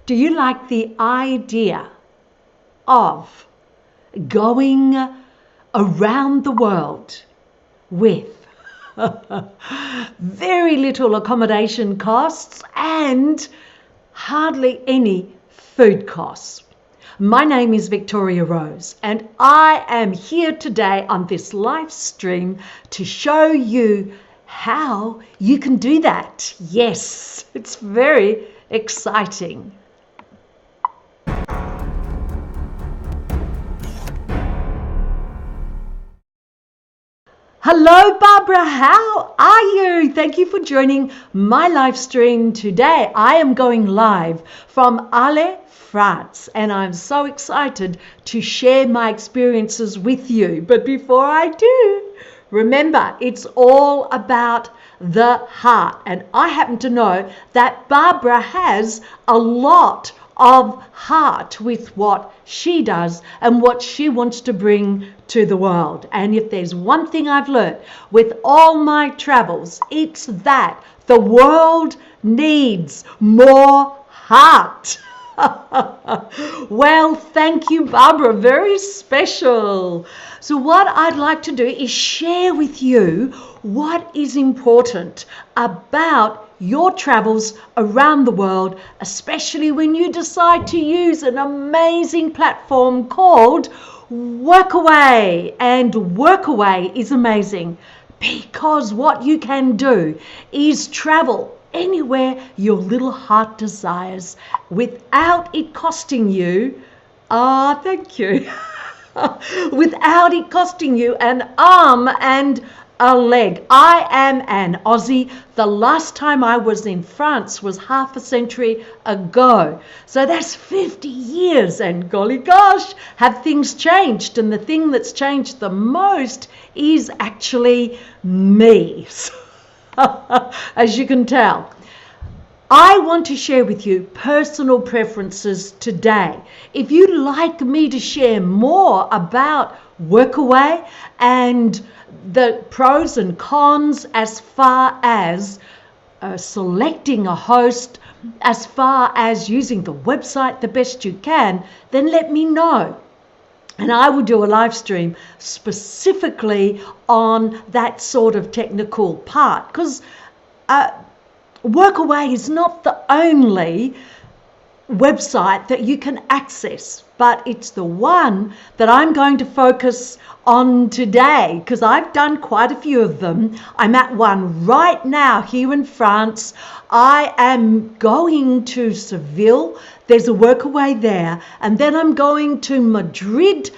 Do you like the idea of going around the world with very little accommodation costs and hardly any food costs? My name is Victoria Rose, and I am here today on this live stream to show you how you can do that. Yes, it's very exciting. Hello, Barbara. How are you? Thank you for joining my live stream today. I am going live from Ale, France, and I'm so excited to share my experiences with you. But before I do, remember, it's all about the heart. And I happen to know that Barbara has a lot of heart with what she does and what she wants to bring to the world. And if there's one thing I've learned with all my travels, it's that the world needs more heart. Well, thank you, Barbara. Very special. So what I'd like to do is share with you what is important about your travels around the world, especially when you decide to use an amazing platform called Workaway. And Workaway is amazing because what you can do is travel anywhere your little heart desires without it costing you, thank you, without it costing you an arm and a leg. I am an Aussie. The last time I was in France was half a century ago. So that's 50 years, and golly gosh, have things changed? And the thing that's changed the most is actually me. As you can tell, I want to share with you personal preferences today. If you'd like me to share more about Workaway and the pros and cons as far as selecting a host, as far as using the website the best you can, then let me know. And I will do a live stream specifically on that sort of technical part, because Workaway is not the only website that you can access, but it's the one that I'm going to focus on today because I've done quite a few of them. I'm at one right now here in France. I am going to Seville. There's a Workaway there, and then I'm going to Madrid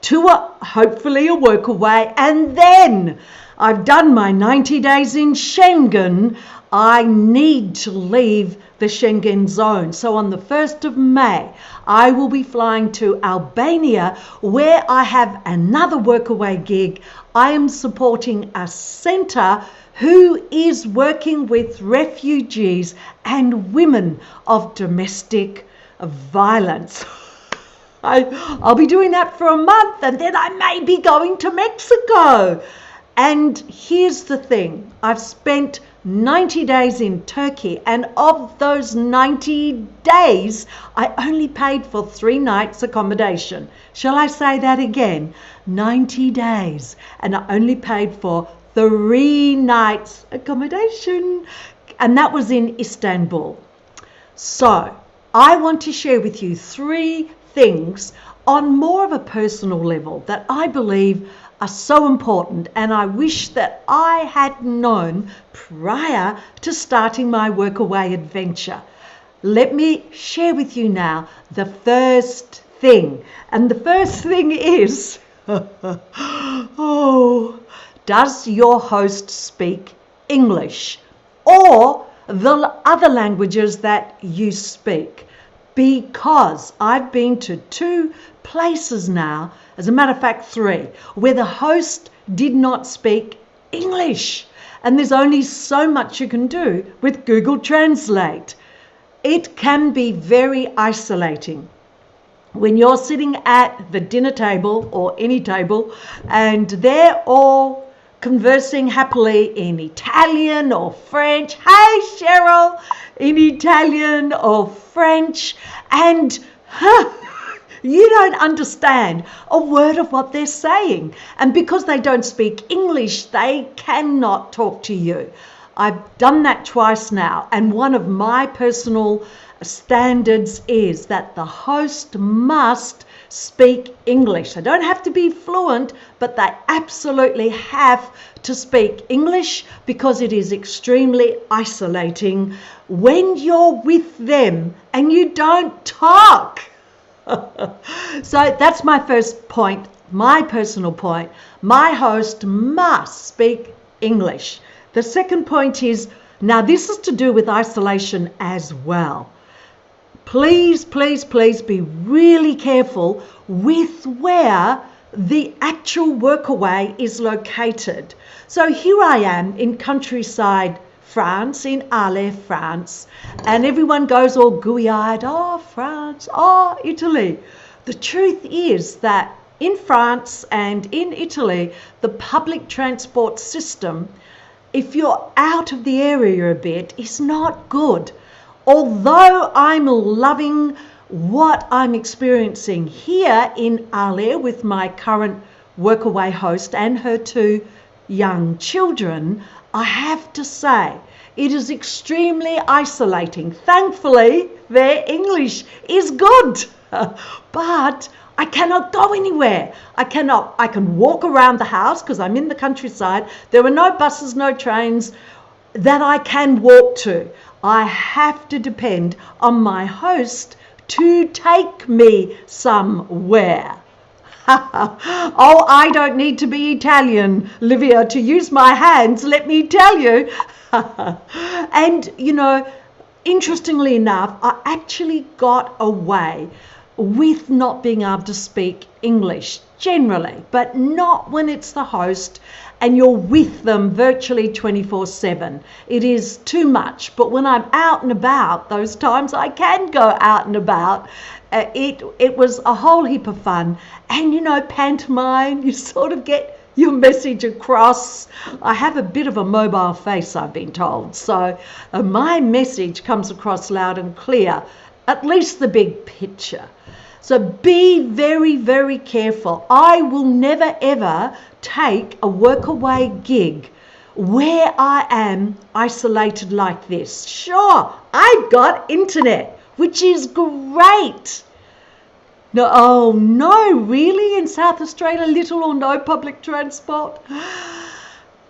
to hopefully a Workaway, and then I've done my 90 days in Schengen. I need to leave the Schengen zone. So on the 1st of May, I will be flying to Albania, where I have another Workaway gig. I am supporting a centre who is working with refugees and women of domestic violence. I'll be doing that for a month, and then I may be going to Mexico. And here's the thing, I've spent 90 days in Turkey, and of those 90 days, I only paid for 3 nights accommodation. Shall I say that again? 90 days, and I only paid for 3 nights accommodation, and that was in Istanbul. So I want to share with you 3 things on more of a personal level that I believe are so important, and I wish that I had known prior to starting my Workaway adventure. Let me share with you now the first thing, and the first thing is does your host speak English or the other languages that you speak? Because I've been to 2 places now, as a matter of fact 3, where the host did not speak English, and there's only so much you can do with Google Translate. It can be very isolating when you're sitting at the dinner table or any table and they're all conversing happily in Italian or French. Hey, Cheryl, in Italian or French, and you don't understand a word of what they're saying. And because they don't speak English, they cannot talk to you. I've done that twice now, and one of my personal standards is that the host must speak English. They don't have to be fluent, but they absolutely have to speak English, because it is extremely isolating when you're with them and you don't talk. So that's my first point, my personal point. My host must speak English. The second point is, now this is to do with isolation as well. Please, please, please be really careful with where the actual Workaway is located. So here I am in countryside France, in Arles, France, and everyone goes all gooey-eyed, oh, France, oh, Italy. The truth is that in France and in Italy, the public transport system, if you're out of the area a bit, is not good. Although I'm loving what I'm experiencing here in Arles with my current Workaway host and her 2 young children, I have to say it is extremely isolating. Thankfully, their English is good, but I cannot go anywhere. I can walk around the house because I'm in the countryside. There are no buses, no trains that I can walk to. I have to depend on my host to take me somewhere. Oh, I don't need to be Italian, Livia, to use my hands, let me tell you. And, you know, interestingly enough, I actually got away with not being able to speak English generally, but not when it's the host and you're with them virtually 24/7. It is too much. But when I'm out and about, those times I can go out and about, it was a whole heap of fun. And, you know, pantomime, you sort of get your message across. I have a bit of a mobile face, I've been told. So my message comes across loud and clear, at least the big picture. So be very, very careful. I will never, ever take a Workaway gig where I am isolated like this. Sure, I've got internet, which is great. No, oh no, really? In South Australia, little or no public transport?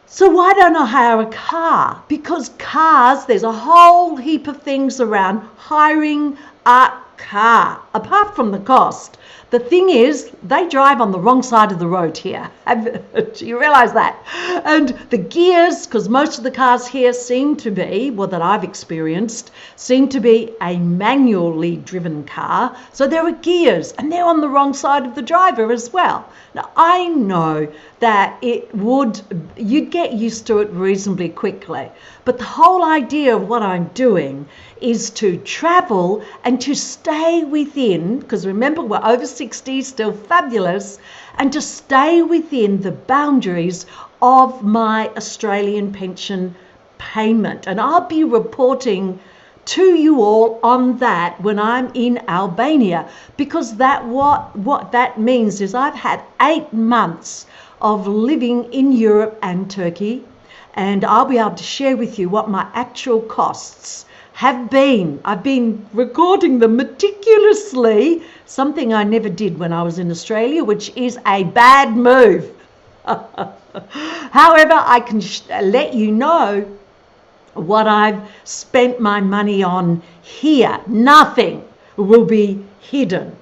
So why don't I hire a car? Because cars, there's a whole heap of things around hiring a car, apart from the cost. The thing is, they drive on the wrong side of the road here. Do you realise that? And the gears, because most of the cars here seem to be, well, that I've experienced, seem to be a manually driven car. So there are gears, and they're on the wrong side of the driver as well. Now, I know that you'd get used to it reasonably quickly. But the whole idea of what I'm doing is to travel and to stay within, because remember, we're over 60, still fabulous, and to stay within the boundaries of my Australian pension payment. And I'll be reporting to you all on that when I'm in Albania, because what that means is I've had 8 months of living in Europe and Turkey, and I'll be able to share with you what my actual costs have been. I've been recording them meticulously, something I never did when I was in Australia, which is a bad move. However, I can let you know what I've spent my money on here. Nothing will be hidden.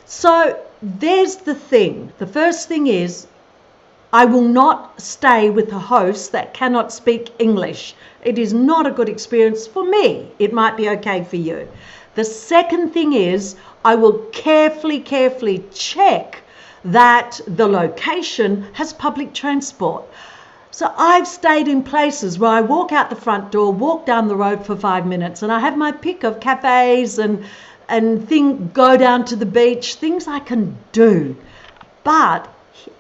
So there's the thing. The first thing is, I will not stay with a host that cannot speak English. It is not a good experience for me. It might be okay for you. The second thing is, I will carefully check that the location has public transport. So I've stayed in places where I walk out the front door, walk down the road for 5 minutes, and I have my pick of cafes and go down to the beach, things I can do. But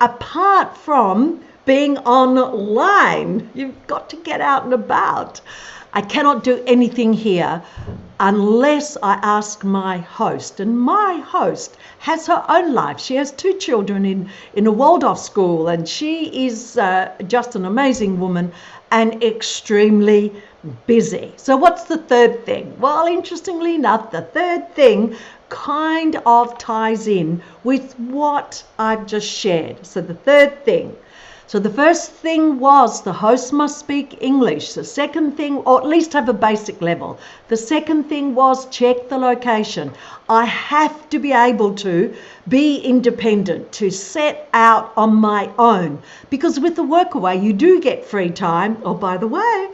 apart from being online. You've got to get out and about. I cannot do anything here unless I ask my host. And my host has her own life. She has 2 children in a Waldorf school, and she is just an amazing woman and extremely busy. So what's the third thing? Well, interestingly enough, the third thing kind of ties in with what I've just shared. So the third thing. So the first thing was the host must speak English. The second thing, or at least have a basic level. The second thing was check the location. I have to be able to be independent, to set out on my own. Because with the Workaway, you do get free time. Oh, by the way,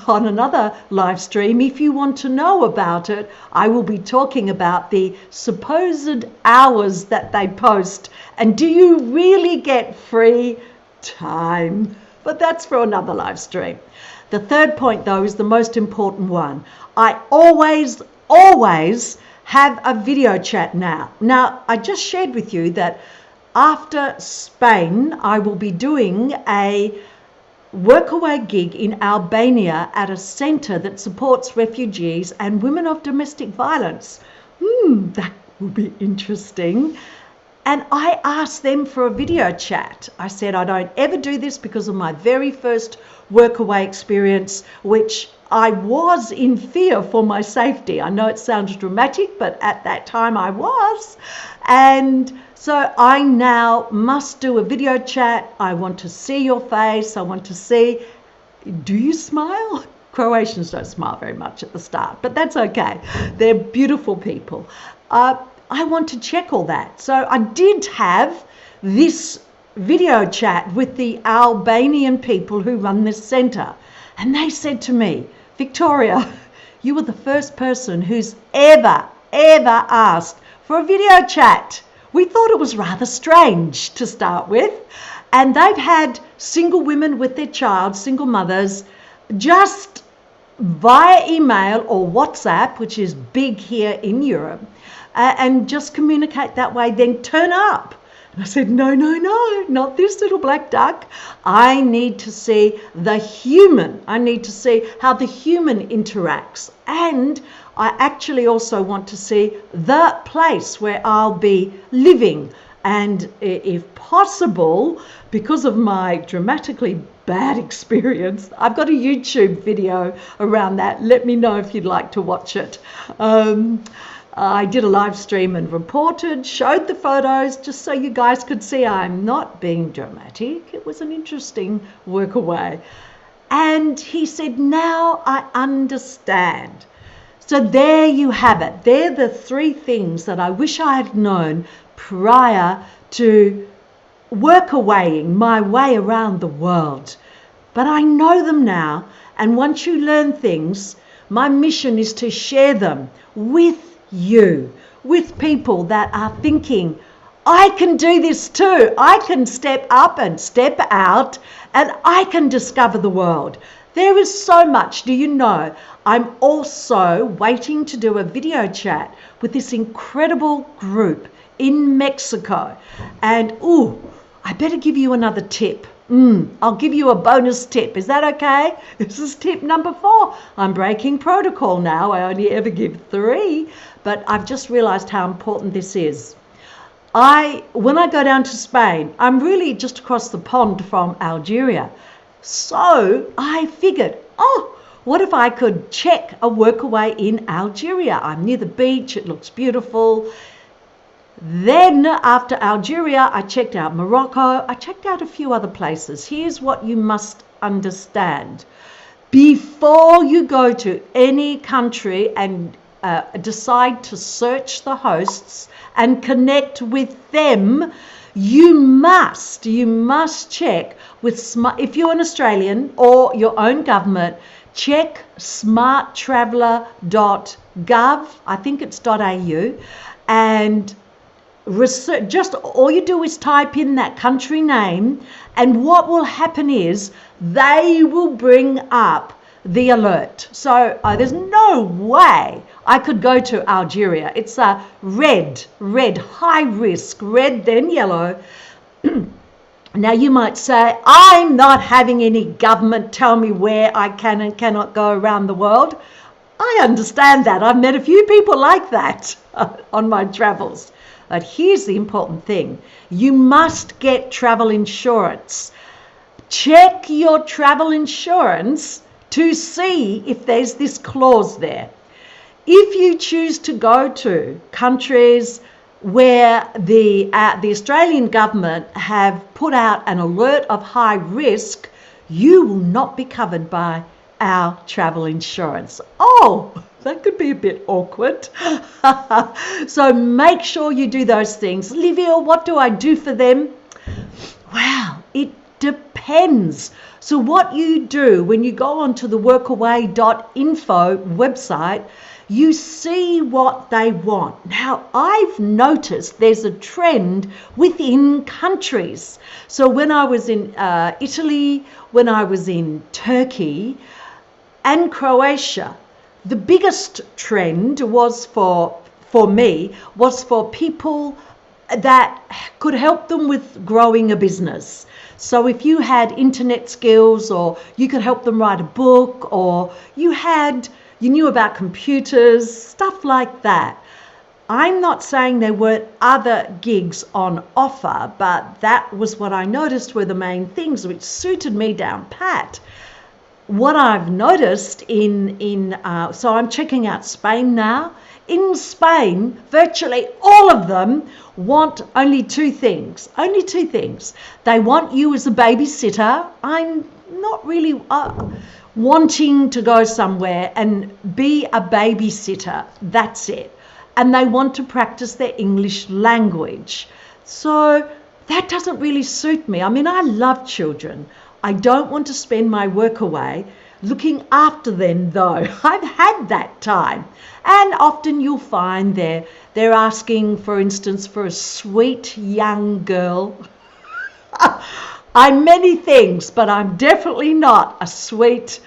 on another live stream, if you want to know about it, I will be talking about the supposed hours that they post. And do you really get free time? But that's for another live stream. The third point, though, is the most important one. I always have a video chat now. Now, I just shared with you that after Spain, I will be doing a Workaway gig in Albania at a centre that supports refugees and women of domestic violence. That will be interesting. And I asked them for a video chat. I said, I don't ever do this because of my very first Workaway experience, which I was in fear for my safety. I know it sounds dramatic, but at that time I was. And so I now must do a video chat. I want to see your face. I want to see, do you smile? Croatians don't smile very much at the start, but that's okay. They're beautiful people. I want to check all that. So I did have this video chat with the Albanian people who run this centre. And they said to me, Victoria, you were the first person who's ever asked for a video chat. We thought it was rather strange to start with. And they've had single women with their child, single mothers, just via email or WhatsApp, which is big here in Europe, and just communicate that way, then turn up. And I said, no, not this little black duck. I need to see the human. I need to see how the human interacts. And I actually also want to see the place where I'll be living. And if possible, because of my dramatically bad experience, I've got a YouTube video around that. Let me know if you'd like to watch it. I did a live stream and reported, showed the photos just so you guys could see I'm not being dramatic. It was an interesting Workaway. And he said, now I understand. So there you have it. They're the 3 things that I wish I had known prior to Workawaying my way around the world. But I know them now. And once you learn things, my mission is to share them with you, with people that are thinking, I can do this too. I can step up and step out and I can discover the world. There is so much. Do you know, I'm also waiting to do a video chat with this incredible group in Mexico. And, I better give you another tip. I'll give you a bonus tip. Is that okay? This is tip number 4. I'm breaking protocol now. I only ever give 3, but I've just realized how important this is. When I go down to Spain, I'm really just across the pond from Algeria. So I figured, what if I could check a Workaway in Algeria? I'm near the beach. It looks beautiful. Then after Algeria, I checked out Morocco. I checked out a few other places. Here's what you must understand. Before you go to any country and decide to search the hosts and connect with them, you must check with if you're an Australian or your own government, check smarttraveller.gov. I think it's .au, and research. Just all you do is type in that country name, and what will happen is they will bring up the alert. So there's no way I could go to Algeria. It's a red, high risk, red then yellow. Now you might say, I'm not having any government tell me where I can and cannot go around the world. I understand that. I've met a few people like that on my travels. But here's the important thing. You must get travel insurance. Check your travel insurance to see if there's this clause there. If you choose to go to countries where the Australian government have put out an alert of high risk, you will not be covered by our travel insurance. Oh, that could be a bit awkward. So make sure you do those things. Livia, what do I do for them? Well, it depends. So what you do when you go onto the workaway.info website, you see what they want. Now, I've noticed there's a trend within countries. So when I was in Italy, when I was in Turkey and Croatia, the biggest trend was for me was for people that could help them with growing a business. So if you had internet skills, or you could help them write a book, or you knew about computers, stuff like that. I'm not saying there weren't other gigs on offer, but that was what I noticed were the main things which suited me down pat. What I've noticed so I'm checking out Spain now. In Spain, virtually all of them want only two things. They want you as a babysitter. I'm not really wanting to go somewhere and be a babysitter. That's it. And they want to practice their English language. So that doesn't really suit me. I mean, I love children. I don't want to spend my work away looking after them, though. I've had that time. And often you'll find they're asking, for instance, for a sweet young girl. I'm many things, but I'm definitely not a sweet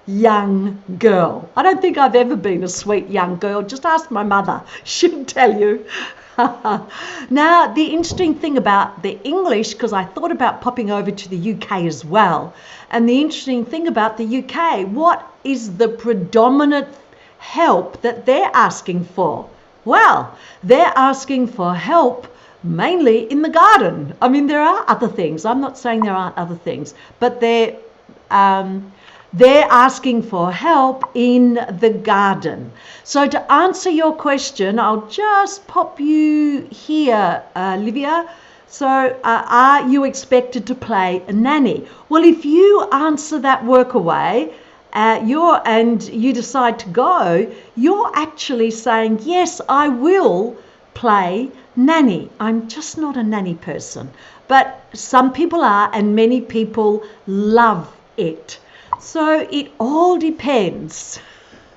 young girl. I don't think I've ever been a sweet young girl. Just ask my mother. She'll tell you. Now, the interesting thing about the English, because I thought about popping over to the UK as well, and the interesting thing about the UK, what is the predominant help that they're asking for? Well, they're asking for help mainly in the garden. I mean, there are other things. I'm not saying there aren't other things, but they're asking for help in the garden. So to answer your question, I'll just pop you here, Livia. So are you expected to play a nanny? Well, if you answer that Workaway, and you decide to go, you're actually saying, yes, I will play nanny. I'm just not a nanny person. But some people are, and many people love it. So it all depends.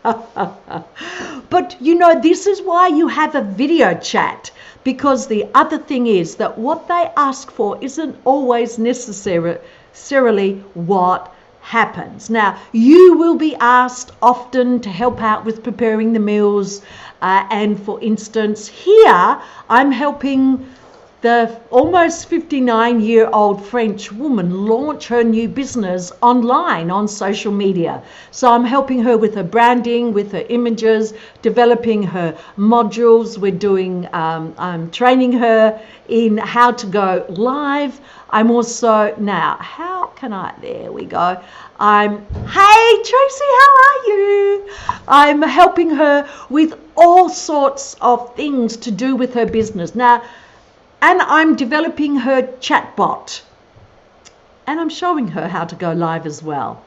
But this is why you have a video chat, because the other thing is that what they ask for isn't always necessarily what happens. Now, you will be asked often to help out with preparing the meals, and for instance, here I'm helping the almost 59-year-old French woman launch her new business online on social media. So I'm helping her with her branding, with her images, developing her modules. I'm training her in how to go live. I'm also, there we go. Hey Tracy, how are you? I'm helping her with all sorts of things to do with her business. Now, and I'm developing her chatbot, and I'm showing her how to go live as well.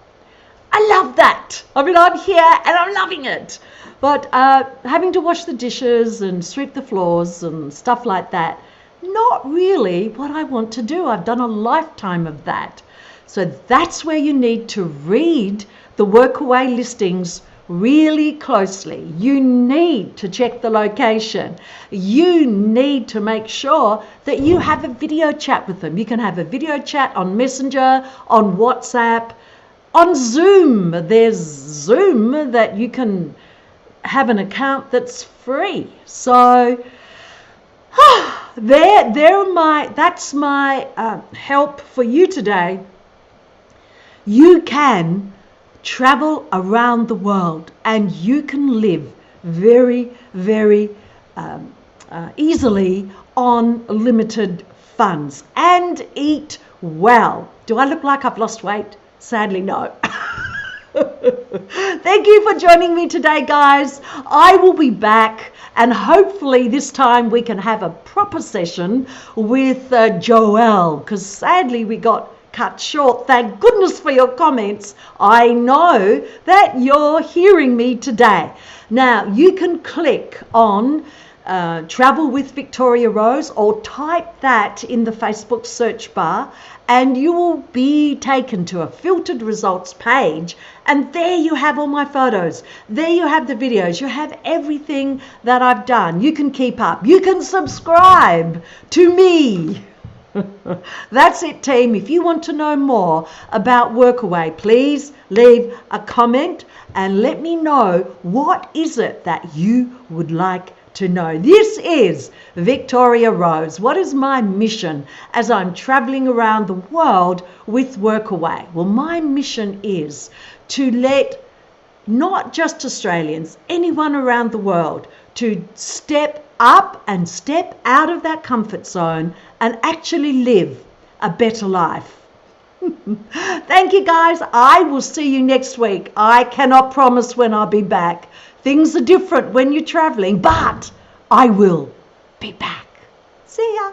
I love that. I mean, I'm here and I'm loving it. But having to wash the dishes and sweep the floors and stuff like that, not really what I want to do. I've done a lifetime of that. So that's where you need to read the Workaway listings really closely. You need to check the location. You need to make sure that you have a video chat with them. You can have a video chat on Messenger, on WhatsApp, on Zoom. There's Zoom that you can have an account that's free. So that's my help for you today. You can travel around the world and you can live very, very easily on limited funds and eat well. Do I look like I've lost weight? Sadly, no. Thank you for joining me today, guys. I will be back, and hopefully this time we can have a proper session with Joelle, because sadly we got cut short. Thank goodness for your comments. I know that you're hearing me today. Now, you can click on Travel with Victoria Rose, or type that in the Facebook search bar, and you will be taken to a filtered results page, and there you have all my photos, there you have the videos, you have everything that I've done. You can keep up, you can subscribe to me. That's it, team. If you want to know more about Workaway, please leave a comment and let me know what is it that you would like to know. This is Victoria Rose. What is my mission as I'm traveling around the world with Workaway? Well, my mission is to let not just Australians, anyone around the world, to step up and step out of that comfort zone and actually live a better life. Thank you, guys. I will see you next week. I cannot promise when I'll be back. Things are different when you're traveling, but I will be back. See ya.